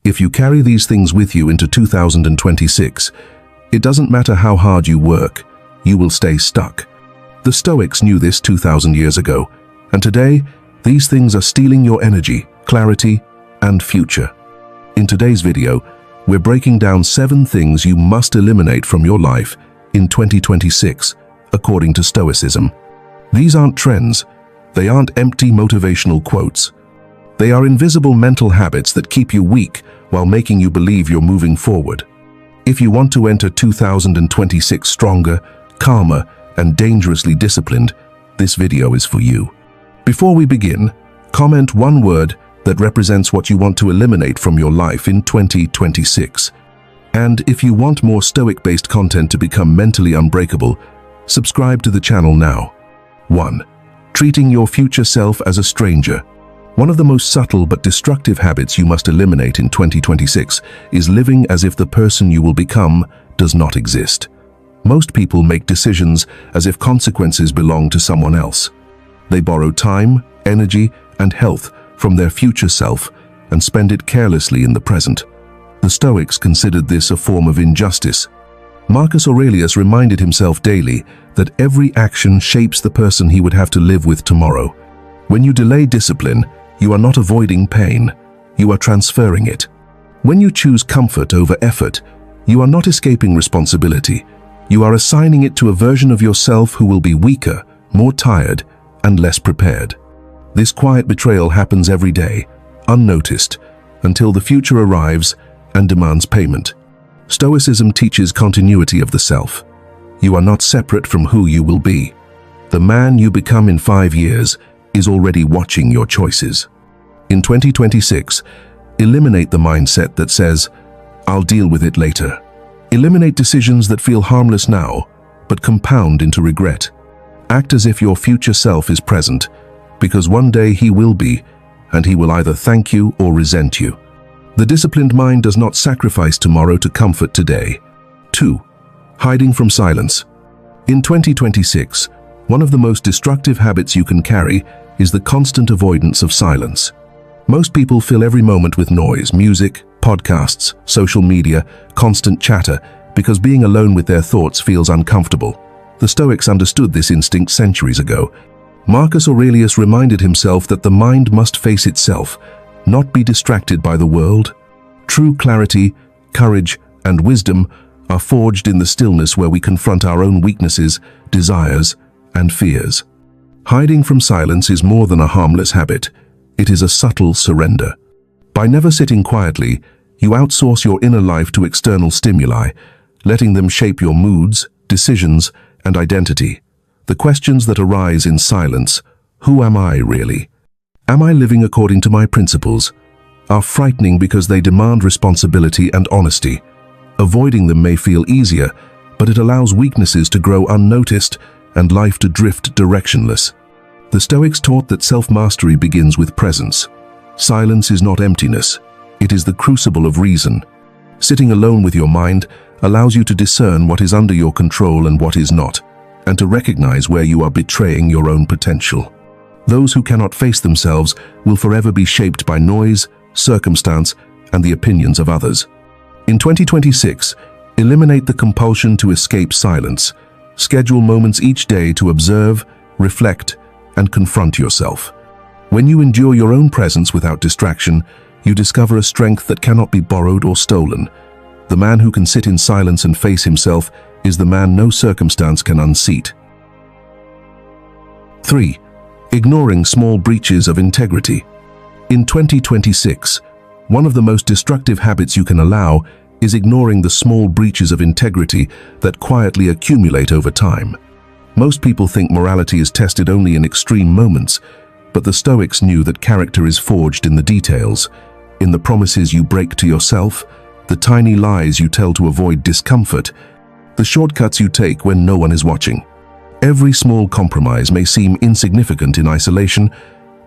If you carry these things with you into 2026, it doesn't matter how hard you work, you will stay stuck. The Stoics knew this 2,000 years ago, and today, these things are stealing your energy, clarity, and future. In today's video, we're breaking down 7 things you must eliminate from your life in 2026, according to Stoicism. These aren't trends, they aren't empty motivational quotes. They are invisible mental habits that keep you weak while making you believe you're moving forward. If you want to enter 2026 stronger, calmer, and dangerously disciplined, this video is for you. Before we begin, comment one word that represents what you want to eliminate from your life in 2026. And if you want more Stoic-based content to become mentally unbreakable, subscribe to the channel now. 1. Treating your future self as a stranger. One of the most subtle but destructive habits you must eliminate in 2026 is living as if the person you will become does not exist. Most people make decisions as if consequences belong to someone else. They borrow time, energy, and health from their future self and spend it carelessly in the present. The Stoics considered this a form of injustice. Marcus Aurelius reminded himself daily that every action shapes the person he would have to live with tomorrow. When you delay discipline, you are not avoiding pain, you are transferring it. When you choose comfort over effort, you are not escaping responsibility. You are assigning it to a version of yourself who will be weaker, more tired, and less prepared. This quiet betrayal happens every day, unnoticed, until the future arrives and demands payment. Stoicism teaches continuity of the self. You are not separate from who you will be. The man you become in 5 years is already watching your choices. In 2026, eliminate the mindset that says, "I'll deal with it later." Eliminate decisions that feel harmless now, but compound into regret. Act as if your future self is present, because one day he will be, and he will either thank you or resent you. The disciplined mind does not sacrifice tomorrow to comfort today. 2. Hiding from silence. In 2026, one of the most destructive habits you can carry is the constant avoidance of silence. Most people fill every moment with noise, music, podcasts, social media, constant chatter, because being alone with their thoughts feels uncomfortable. The Stoics understood this instinct centuries ago. Marcus Aurelius reminded himself that the mind must face itself, not be distracted by the world. True clarity, courage, and wisdom are forged in the stillness where we confront our own weaknesses, desires, and fears. Hiding from silence is more than a harmless habit. It is a subtle surrender. By never sitting quietly, you outsource your inner life to external stimuli, letting them shape your moods, decisions, and identity. The questions that arise in silence, who am I really? Am I living according to my principles? Are frightening because they demand responsibility and honesty. Avoiding them may feel easier, but it allows weaknesses to grow unnoticed and life to drift directionless. The Stoics taught that self-mastery begins with presence. Silence is not emptiness. It is the crucible of reason. Sitting alone with your mind allows you to discern what is under your control and what is not, and to recognize where you are betraying your own potential. Those who cannot face themselves will forever be shaped by noise, circumstance, and the opinions of others. In 2026, eliminate the compulsion to escape silence. Schedule moments each day to observe, reflect, and confront yourself. When you endure your own presence without distraction, you discover a strength that cannot be borrowed or stolen. The man who can sit in silence and face himself is the man no circumstance can unseat. 3. Ignoring small breaches of integrity. In 2026, one of the most destructive habits you can allow is ignoring the small breaches of integrity that quietly accumulate over time. Most people think morality is tested only in extreme moments, but the Stoics knew that character is forged in the details, in the promises you break to yourself, the tiny lies you tell to avoid discomfort, the shortcuts you take when no one is watching. Every small compromise may seem insignificant in isolation,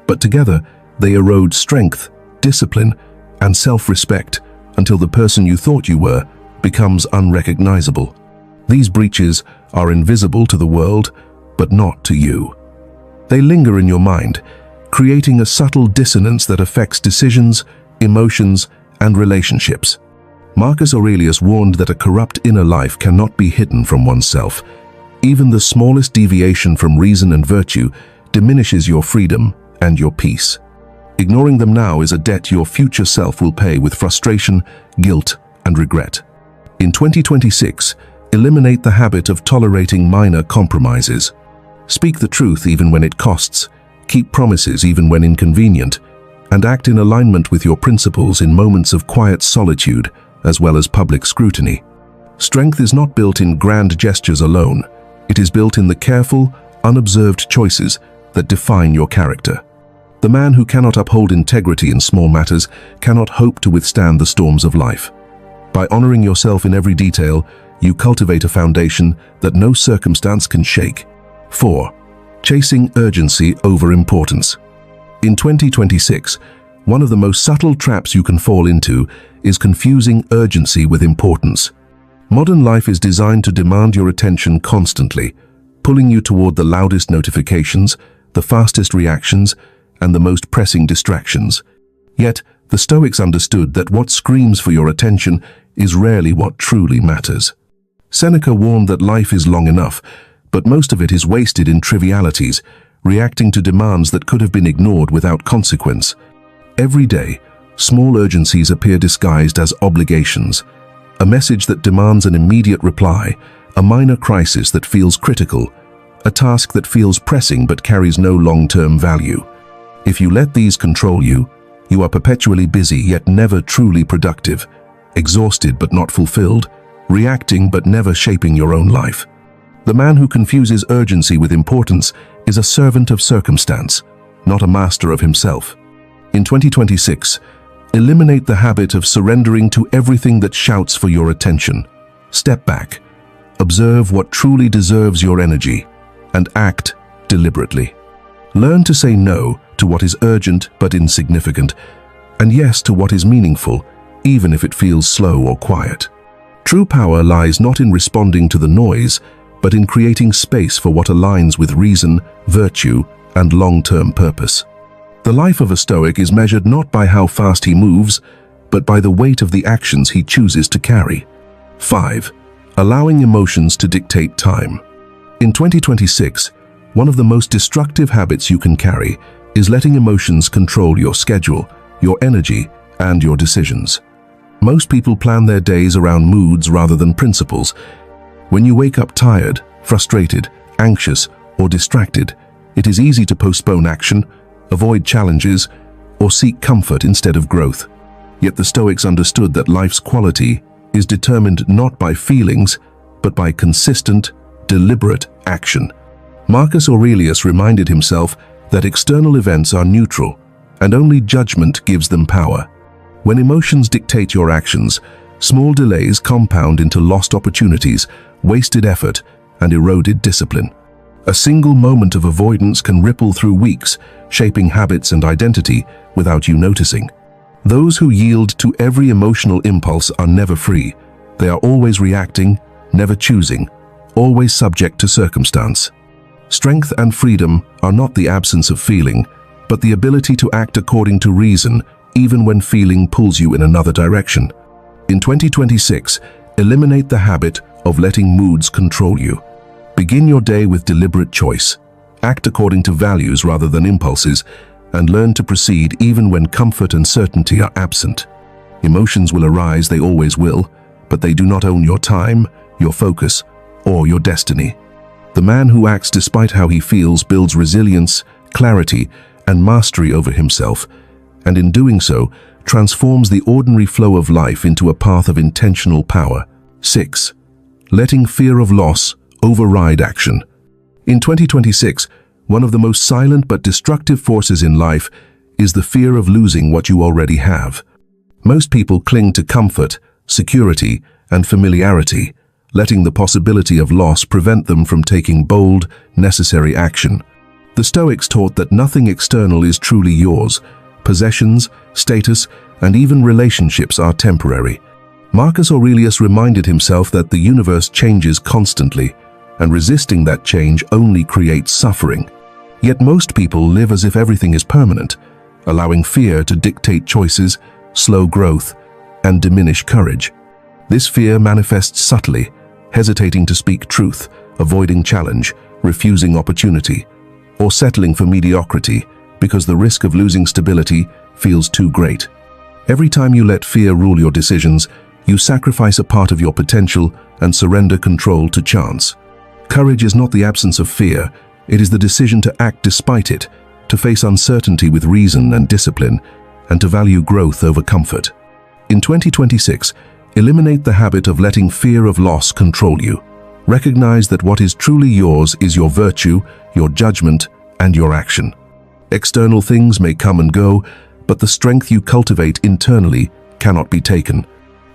but together they erode strength, discipline, and self-respect until the person you thought you were becomes unrecognizable. These breaches are invisible to the world, but not to you. They linger in your mind, creating a subtle dissonance that affects decisions, emotions, and relationships. Marcus Aurelius warned that a corrupt inner life cannot be hidden from oneself. Even the smallest deviation from reason and virtue diminishes your freedom and your peace. Ignoring them now is a debt your future self will pay with frustration, guilt, and regret. In 2026, eliminate the habit of tolerating minor compromises. Speak the truth even when it costs, keep promises even when inconvenient, and act in alignment with your principles in moments of quiet solitude as well as public scrutiny. Strength is not built in grand gestures alone. It is built in the careful, unobserved choices that define your character. The man who cannot uphold integrity in small matters cannot hope to withstand the storms of life. By honoring yourself in every detail, you cultivate a foundation that no circumstance can shake. 4. Chasing urgency over importance. In 2026, one of the most subtle traps you can fall into is confusing urgency with importance. Modern life is designed to demand your attention constantly, pulling you toward the loudest notifications, the fastest reactions, and the most pressing distractions. Yet, the Stoics understood that what screams for your attention is rarely what truly matters. Seneca warned that life is long enough, but most of it is wasted in trivialities, reacting to demands that could have been ignored without consequence. Every day, small urgencies appear disguised as obligations. A message that demands an immediate reply, a minor crisis that feels critical, a task that feels pressing but carries no long-term value. If you let these control you, you are perpetually busy yet never truly productive, exhausted but not fulfilled, reacting but never shaping your own life. The man who confuses urgency with importance is a servant of circumstance, not a master of himself. In 2026, eliminate the habit of surrendering to everything that shouts for your attention. Step back, observe what truly deserves your energy, and act deliberately. Learn to say no to what is urgent but insignificant, and yes to what is meaningful, even if it feels slow or quiet. True power lies not in responding to the noise, but in creating space for what aligns with reason, virtue, and long-term purpose. The life of a Stoic is measured not by how fast he moves, but by the weight of the actions he chooses to carry. 5. Allowing emotions to dictate time. In 2026, one of the most destructive habits you can carry is letting emotions control your schedule, your energy, and your decisions. Most people plan their days around moods rather than principles. When you wake up tired, frustrated, anxious, or distracted, it is easy to postpone action, avoid challenges, or seek comfort instead of growth. Yet the Stoics understood that life's quality is determined not by feelings, but by consistent, deliberate action. Marcus Aurelius reminded himself that external events are neutral, and only judgment gives them power. When emotions dictate your actions, small delays compound into lost opportunities, wasted effort, and eroded discipline. A single moment of avoidance can ripple through weeks, shaping habits and identity without you noticing. Those who yield to every emotional impulse are never free. They are always reacting, never choosing, always subject to circumstance. Strength and freedom are not the absence of feeling, but the ability to act according to reason, even when feeling pulls you in another direction. In 2026, eliminate the habit of letting moods control you. Begin your day with deliberate choice. Act according to values rather than impulses, and learn to proceed even when comfort and certainty are absent. Emotions will arise, they always will, but they do not own your time, your focus, or your destiny. The man who acts despite how he feels builds resilience, clarity, and mastery over himself, and in doing so, transforms the ordinary flow of life into a path of intentional power. 6. Letting fear of loss override action. In 2026, one of the most silent but destructive forces in life is the fear of losing what you already have. Most people cling to comfort, security, and familiarity, letting the possibility of loss prevent them from taking bold, necessary action. The Stoics taught that nothing external is truly yours. Possessions, status, and even relationships are temporary. Marcus Aurelius reminded himself that the universe changes constantly, and resisting that change only creates suffering. Yet most people live as if everything is permanent, allowing fear to dictate choices, slow growth, and diminish courage. This fear manifests subtly, hesitating to speak truth, avoiding challenge, refusing opportunity, or settling for mediocrity because the risk of losing stability feels too great. Every time you let fear rule your decisions, you sacrifice a part of your potential and surrender control to chance. Courage is not the absence of fear, it is the decision to act despite it, to face uncertainty with reason and discipline, and to value growth over comfort. In 2026, eliminate the habit of letting fear of loss control you. Recognize that what is truly yours is your virtue, your judgment, and your action. External things may come and go, but the strength you cultivate internally cannot be taken.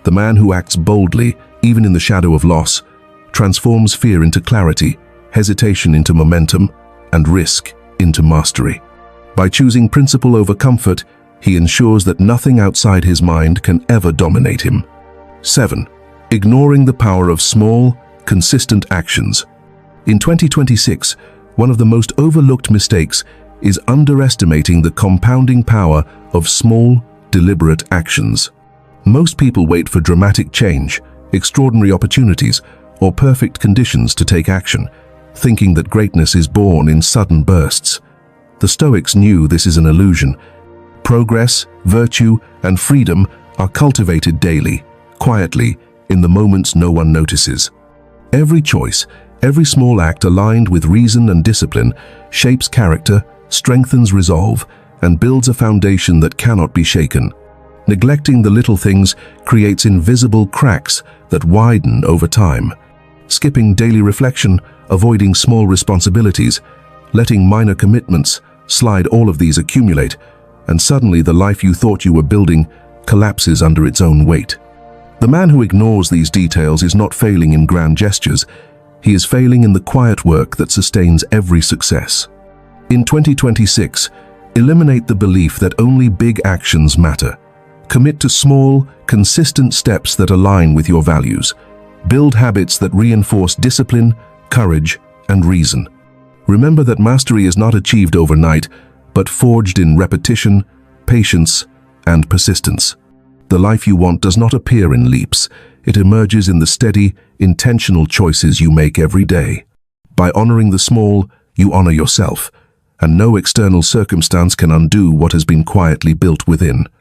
The man who acts boldly, even in the shadow of loss, transforms fear into clarity, hesitation into momentum, and risk into mastery. By choosing principle over comfort, he ensures that nothing outside his mind can ever dominate him. 7. Ignoring the power of small, consistent actions. In 2026, one of the most overlooked mistakes is underestimating the compounding power of small, deliberate actions. Most people wait for dramatic change, extraordinary opportunities, or perfect conditions to take action, thinking that greatness is born in sudden bursts. The Stoics knew this is an illusion. Progress, virtue, and freedom are cultivated daily, quietly, in the moments no one notices. Every choice, every small act aligned with reason and discipline shapes character, strengthens resolve, and builds a foundation that cannot be shaken. Neglecting the little things creates invisible cracks that widen over time. Skipping daily reflection, avoiding small responsibilities, letting minor commitments slide, all of these accumulate, and suddenly the life you thought you were building collapses under its own weight. The man who ignores these details is not failing in grand gestures, he is failing in the quiet work that sustains every success. In 2026, eliminate the belief that only big actions matter. Commit to small, consistent steps that align with your values. Build habits that reinforce discipline, courage, and reason. Remember that mastery is not achieved overnight, but forged in repetition, patience, and persistence. The life you want does not appear in leaps. It emerges in the steady, intentional choices you make every day. By honoring the small, you honor yourself, and no external circumstance can undo what has been quietly built within.